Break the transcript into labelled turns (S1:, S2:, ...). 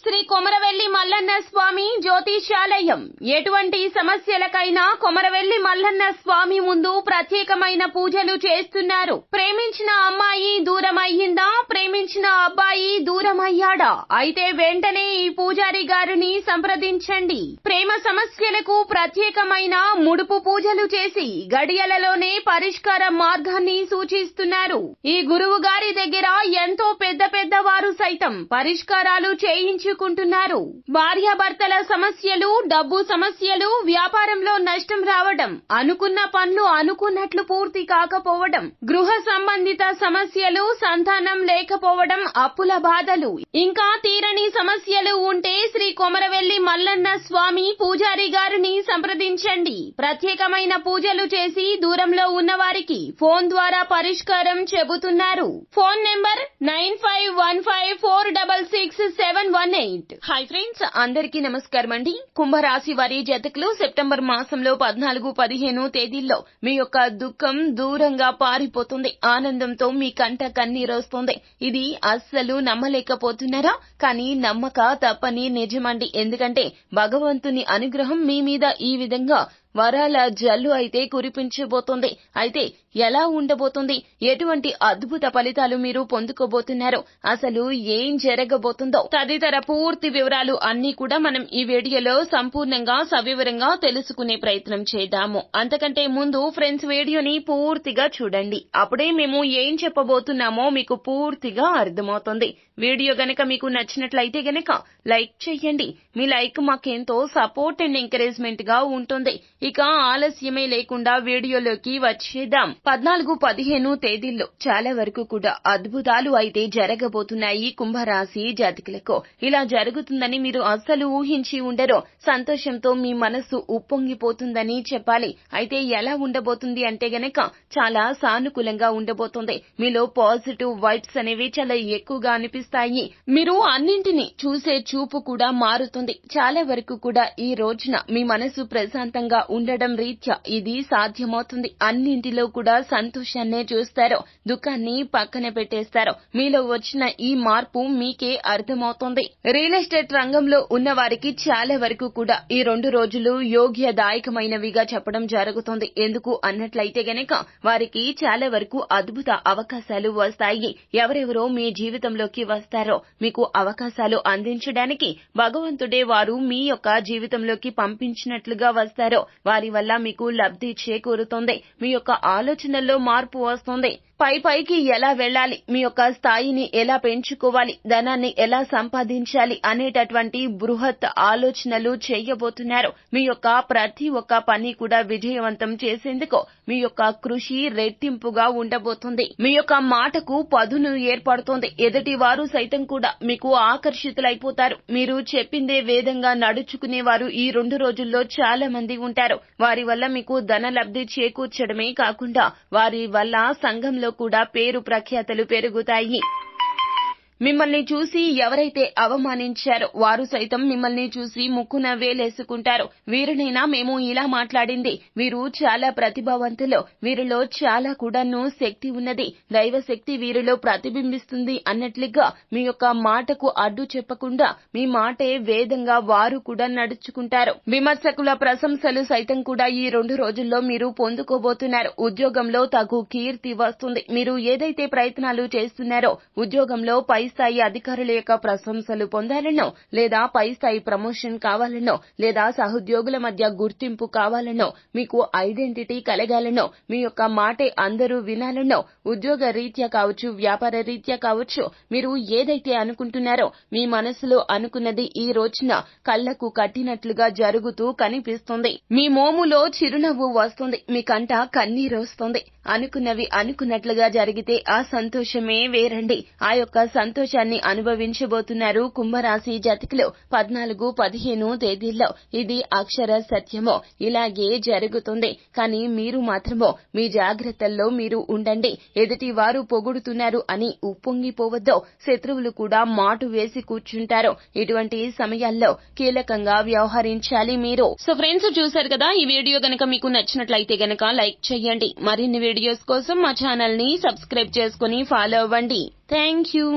S1: శ్రీ కొమరవెల్లి మల్లన్న స్వామి జ్యోతిష్యాలయం. ఎటువంటి సమస్యలకైనా కొమరవెల్లి మల్లన్న స్వామి ముందు ప్రత్యేకమైన పూజలు చేస్తున్నారు. ప్రేమించిన అమ్మాయి దూరమయ్యిందా, ప్రేమించిన అబ్బాయి దూరమయ్యాడా? అయితే వెంటనే ఈ పూజారి గారిని సంప్రదించండి. ప్రేమ సమస్యలకు ప్రత్యేకమైన ముడుపు పూజలు చేసి గడియలలోనే పరిష్కార మార్గాన్ని సూచిస్తున్నారు. ఈ గురువు గారి దగ్గర ఎంతో పెద్ద వారు సైతం పరిష్కారాలు చేయించుకుంటున్నారు. భార్యాభర్తల సమస్యలు, డబ్బు సమస్యలు, వ్యాపారంలో నష్టం రావడం, అనుకున్న పనులు అనుకున్నట్లు పూర్తి కాకపోవడం, గృహ సంబంధిత సమస్యలు, సంతానం లేకపోవడం, అప్పుల బాధలు, ఇంకా తీరని సమస్యలు ఉంటే శ్రీ కొమరవెల్లి మల్లన్న స్వామి పూజారి గారిని సంప్రదించండి. ప్రత్యేకమైన పూజలు చేసి దూరంలో ఉన్న వారికి ఫోన్ ద్వారా పరిష్కారం చెబుతున్నారు. Phone number 9515466718. హాయ్ ఫ్రెండ్స్, అందరికీ నమస్కారం అండి. కుంభరాశి వారి జాతకులు సెప్టెంబర్ మాసంలో 14, 15 తేదీల్లో మీ యొక్క దుఃఖం దూరంగా పారిపోతుంది. ఆనందంతో మీ కంట కన్నీరొస్తుంది. ఇది అస్సలు నమ్మలేకపోతున్నారా? కానీ నమ్మక తప్పని నిజమండి. ఎందుకంటే భగవంతుని అనుగ్రహం మీ మీద ఈ విధంగా వరాల జల్లు అయితే కురిపించబోతుంది. అయితే ఎలా ఉండబోతుంది, ఎటువంటి అద్భుత ఫలితాలు మీరు పొందుకోబోతున్నారు, అసలు ఏం జరగబోతుందో తదితర పూర్తి వివరాలు అన్ని కూడా మనం ఈ వీడియోలో సంపూర్ణంగా సవివరంగా తెలుసుకునే ప్రయత్నం చేద్దాము. అంతకంటే ముందు ఫ్రెండ్స్, వీడియోని పూర్తిగా చూడండి. అప్పుడే మేము ఏం చెప్పబోతున్నామో మీకు పూర్తిగా అర్థమవుతుంది. వీడియో గనక మీకు నచ్చినట్లయితే గనక లైక్ చేయండి. మీ లైక్ మాకెంతో సపోర్ట్ అండ్ ఎంకరేజ్మెంట్ గా ఉంటుంది. ఇక ఆలస్యమే లేకుండా వీడియోలోకి వచ్చేద్దాం. 14, 15 తేదీల్లో చాలా వరకు కూడా అద్భుతాలు అయితే జరగబోతున్నాయి కుంభరాశి జాతకులకు. ఇలా జరుగుతుందని మీరు అస్సలు ఊహించి ఉండరు. సంతోషంతో మీ మనసు ఉప్పొంగిపోతుందని చెప్పాలి. అయితే ఎలా ఉండబోతుంది అంటే గనక చాలా సానుకూలంగా ఉండబోతుంది. మీలో పాజిటివ్ వైబ్స్ అనేవి చాలా ఎక్కువగా అనిపిస్తాయి. మీరు అన్నింటినీ చూసే చూపు కూడా మారుతుంది. చాలా వరకు కూడా ఈ రోజున మీ మనసు ప్రశాంతంగా ఉండడం రీత్యా ఇది సాధ్యమవుతుంది. అన్నింటిలో కూడా సంతోషాన్నే చూస్తారు, దుఃఖాన్ని పక్కన పెట్టేస్తారు. మీలో వచ్చిన ఈ మార్పు మీకే అర్థమవుతుంది. రియల్ ఎస్టేట్ రంగంలో ఉన్న వారికి చాలా వరకు కూడా ఈ 2 రోజులు యోగ్యదాయకమైనవిగా చెప్పడం జరుగుతుంది. ఎందుకు అన్నట్లయితే గనక వారికి చాలా వరకు అద్భుత అవకాశాలు వస్తాయి. ఎవరెవరో మీ జీవితంలోకి వస్తారో మీకు అవకాశాలు అందించడానికి భగవంతుడే వారు మీ యొక్క జీవితంలోకి పంపించినట్లుగా వస్తారో వారి వల్ల మీకు లబ్ధి చేకూరుతుంది. మీ యొక్క ఆలోచనల్లో మార్పు వస్తుంది. పైకి ఎలా వెళ్ళాలి, మీ యొక్క స్థాయిని ఎలా పెంచుకోవాలి, ధనాన్ని ఎలా సంపాదించాలి అనేటటువంటి బృహత్ ఆలోచనలు చేయబోతున్నారు. మీ యొక్క ప్రతి ఒక్క పని కూడా విజయవంతం చేసేందుకు మీ యొక్క కృషి రెట్టింపుగా ఉండబోతుంది. మీ యొక్క మాటకు పదును ఏర్పడుతుంది. ఎదుటి వారు సైతం కూడా మీకు ఆకర్షితులైపోతారు. మీరు చెప్పిందే వేదంగా నడుచుకునేవారు ఈ 2 రోజుల్లో చాలా మంది ఉంటారు. వారి వల్ల మీకు ధన లబ్ధి చేకూర్చడమే కాకుండా వారి వల్ల సంఘంలో కూడా పేరు ప్రఖ్యాతలు పెరుగుతాయి. మిమ్మల్ని చూసి ఎవరైతే అవమానించారో వారు సైతం మిమ్మల్ని చూసి ముక్కున వేలేసుకుంటారు. వీరినైనా మేము ఇలా మాట్లాడింది, వీరు చాలా ప్రతిభావంతులు, వీరిలో చాలా కూడాను శక్తి ఉన్నది, దైవ శక్తి వీరిలో ప్రతిబింబిస్తుంది అన్నట్లుగా మీ యొక్క మాటకు అడ్డు చెప్పకుండా మీ మాటే వేదంగా వారు కూడా నడుచుకుంటారు. విమర్శకుల ప్రశంసలు సైతం కూడా ఈ 2 రోజుల్లో మీరు పొందుకోబోతున్నారు. ఉద్యోగంలో తగు కీర్తి వస్తుంది. మీరు ఏదైతే ప్రయత్నాలు చేస్తున్నారో ఉద్యోగంలో పై స్థాయి అధికారుల యొక్క ప్రశంసలు పొందాలనో, లేదా పై స్థాయి ప్రమోషన్ కావాలనో, లేదా సహోద్యోగుల మధ్య గుర్తింపు కావాలనో, మీకు ఐడెంటిటీ కలగాలనో, మీ యొక్క మాటే అందరూ వినాలనో, ఉద్యోగ రీత్యా కావచ్చు, వ్యాపార రీత్యా కావచ్చు, మీరు ఏదైతే అనుకుంటున్నారో మీ మనసులో అనుకున్నది ఈ రోజున కళ్లకు కట్టినట్లుగా జరుగుతూ కనిపిస్తుంది. మీ మోములో చిరునవ్వు వస్తుంది, మీ కంట కన్నీరొస్తుంది. అనుకున్నవి అనుకున్నట్లుగా జరిగితే ఆ సంతోషమే వేరండి. ఆ యొక్క సంతోషాన్ని అనుభవించబోతున్నారు కుంభరాశి జాతకులు 14, 15 తేదీల్లో. ఇది అక్షర సత్యమో, ఇలాగే జరుగుతుంది. కానీ మీరు మాత్రమో మీ జాగ్రత్తల్లో మీరు ఉండండి. ఎదుటి వారు పొగుడుతున్నారు అని ఉప్పొంగిపోవద్దు. శత్రువులు కూడా మాటు వేసి కూర్చుంటారు. ఇటువంటి సమయాల్లో కీలకంగా వ్యవహరించాలి మీరు. సో ఫ్రెండ్స్, చూశారు కదా, ఈ వీడియో గనక మీకు నచ్చినట్లయితే గనక లైక్ చేయండి. మరిన్ని వీడియోస్ కోసం మా ఛానల్ ని సబ్స్క్రైబ్ చేసుకుని ఫాలో అవ్వండి. Thank you.